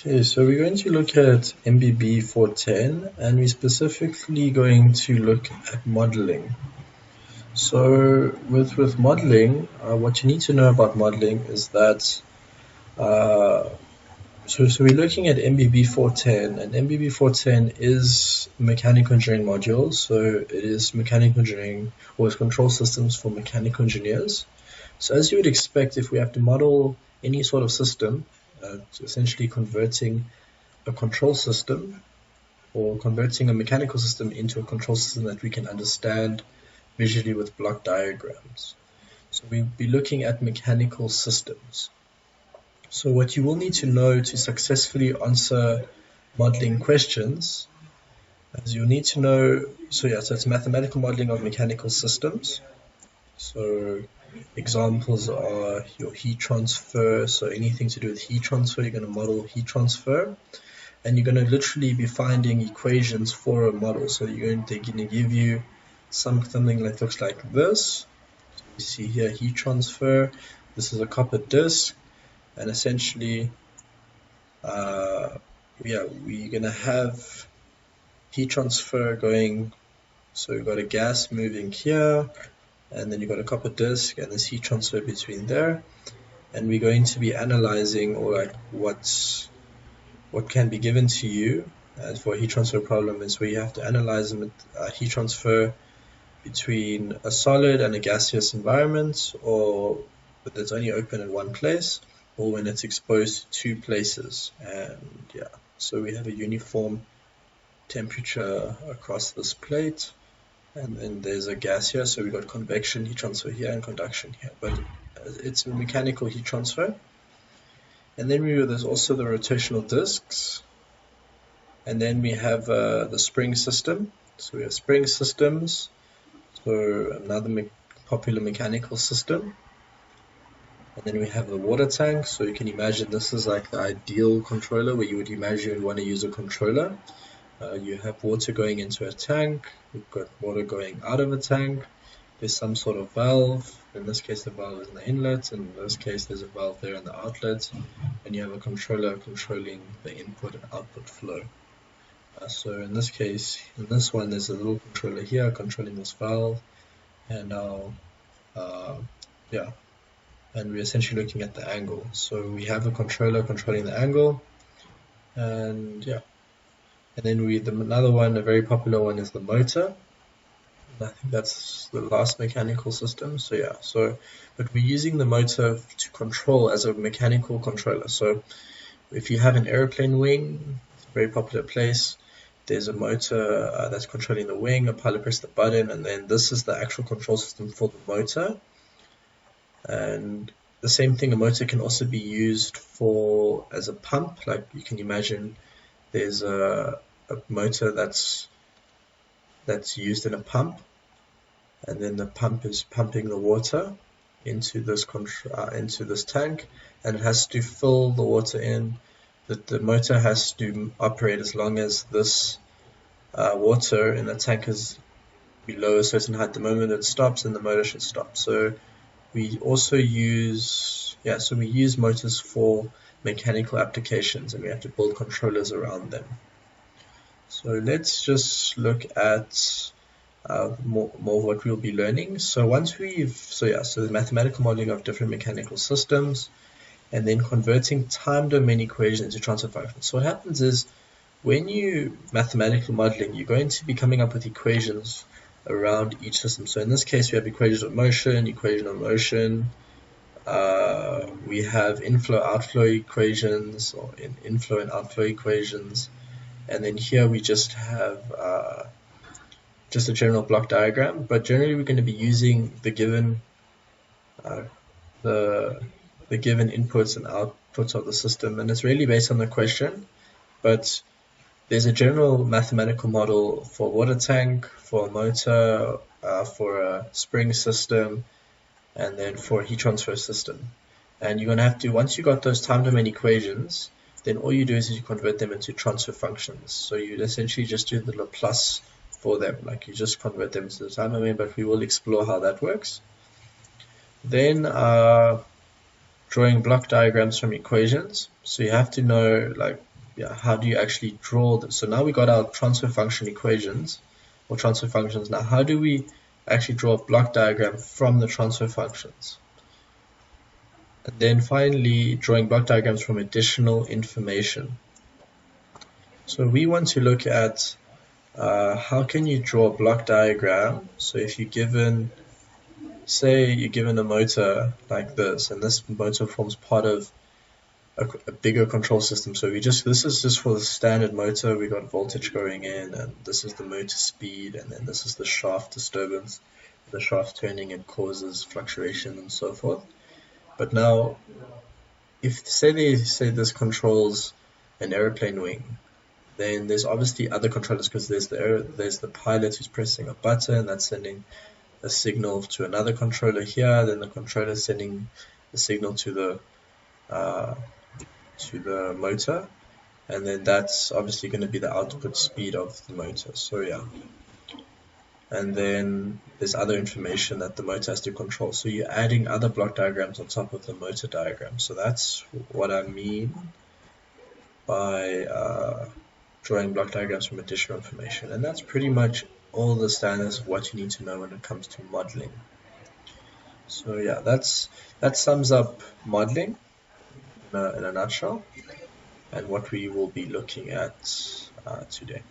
Okay, so we're going to look at MBB 410 and we're specifically going to look at modeling. So with modeling, what you need to know about modeling is that so we're looking at MBB 410, and MBB 410 is a mechanical engineering module. So it is mechanical engineering or it's control systems for mechanical engineers. So as you would expect, if we have to model any sort of system, essentially converting a control system or converting a mechanical system into a control system that we can understand visually with block diagrams. So we'll be looking at mechanical systems. So what you will need to know to successfully answer modeling questions is you'll need to know, so it's mathematical modeling of mechanical systems. So examples are your heat transfer, so anything to do with heat transfer, you're going to model heat transfer. And you're going to literally be finding equations for a model. So they're going to give you something that looks like this. So you see here heat transfer. This is a copper disc, and essentially, we're going to have heat transfer going. So you've got a gas moving here, and then you've got a copper disc, and there's heat transfer between there. And we're going to be analyzing what can be given to you for a heat transfer problem is where you have to analyze heat transfer between a solid and a gaseous environment, or when it's only open in one place, or when it's exposed to two places. And so we have a uniform temperature across this plate, and then there's a gas here, so we've got convection heat transfer here and conduction here, but it's a mechanical heat transfer. And then there's also the rotational discs, and then we have the spring system. So we have spring systems, so another popular mechanical system. And then we have the water tank. So you can imagine this is like the ideal controller where you would imagine you'd want to use a controller. You have water going into a tank, you've got water going out of a tank. There's some sort of valve. In this case, the valve is in the inlet. In this case, there's a valve there in the outlet. And you have a controller controlling the input and output flow. So in this case, in this one, there's a little controller here controlling this valve. And now, and we're essentially looking at the angle. So we have a controller controlling the angle. And and then another one, a very popular one, is the motor. I think that's the last mechanical system. But we're using the motor to control as a mechanical controller. So if you have an airplane wing, it's a very popular place, there's a motor that's controlling the wing, a pilot presses the button, and then this is the actual control system for the motor. And the same thing, a motor can also be used as a pump. Like you can imagine there's a motor that's used in a pump, and then the pump is pumping the water into this tank, and it has to fill the water in. The motor has to operate as long as this water in the tank is below a certain height. The moment it stops, then the motor should stop. So we also use motors for mechanical applications, and we have to build controllers around them. So let's just look at more of what we'll be learning. So once the mathematical modeling of different mechanical systems, and then converting time domain equations into transfer functions. So what happens is when you mathematical modeling, you're going to be coming up with equations around each system. So in this case, we have equation of motion. We have inflow-outflow equations, or inflow and outflow equations. And then here we just have just a general block diagram, but generally we're going to be using the given inputs and outputs of the system, and it's really based on the question. But there's a general mathematical model for a water tank, for a motor, for a spring system, and then for a heat transfer system. And you're going to have to, once you got those time domain equations, then all you do is you convert them into transfer functions. So you essentially just do the Laplace for them, like you just convert them to the time domain, but we will explore how that works. Then drawing block diagrams from equations. So you have to know, like, yeah, how do you actually draw this? So now we got our transfer function equations, or transfer functions. Now, how do we actually draw a block diagram from the transfer functions? And then finally, drawing block diagrams from additional information. So we want to look at how can you draw a block diagram. So if you're given, say you're given a motor like this, and this motor forms part of a bigger control system. So this is just for the standard motor. We got voltage going in, and this is the motor speed, and then this is the shaft disturbance. The shaft turning, it causes fluctuation and so forth. But now, if say this controls an aeroplane wing, then there's obviously other controllers, because there's the pilot who's pressing a button that's sending a signal to another controller here. Then the controller is sending a signal to the motor, and then that's obviously going to be the output speed of the motor. So yeah, and then there's other information that the motor has to control. So you're adding other block diagrams on top of the motor diagram. So that's what I mean by drawing block diagrams from additional information. And that's pretty much all the standards of what you need to know when it comes to modeling. So yeah, that sums up modeling in a nutshell, and what we will be looking at today.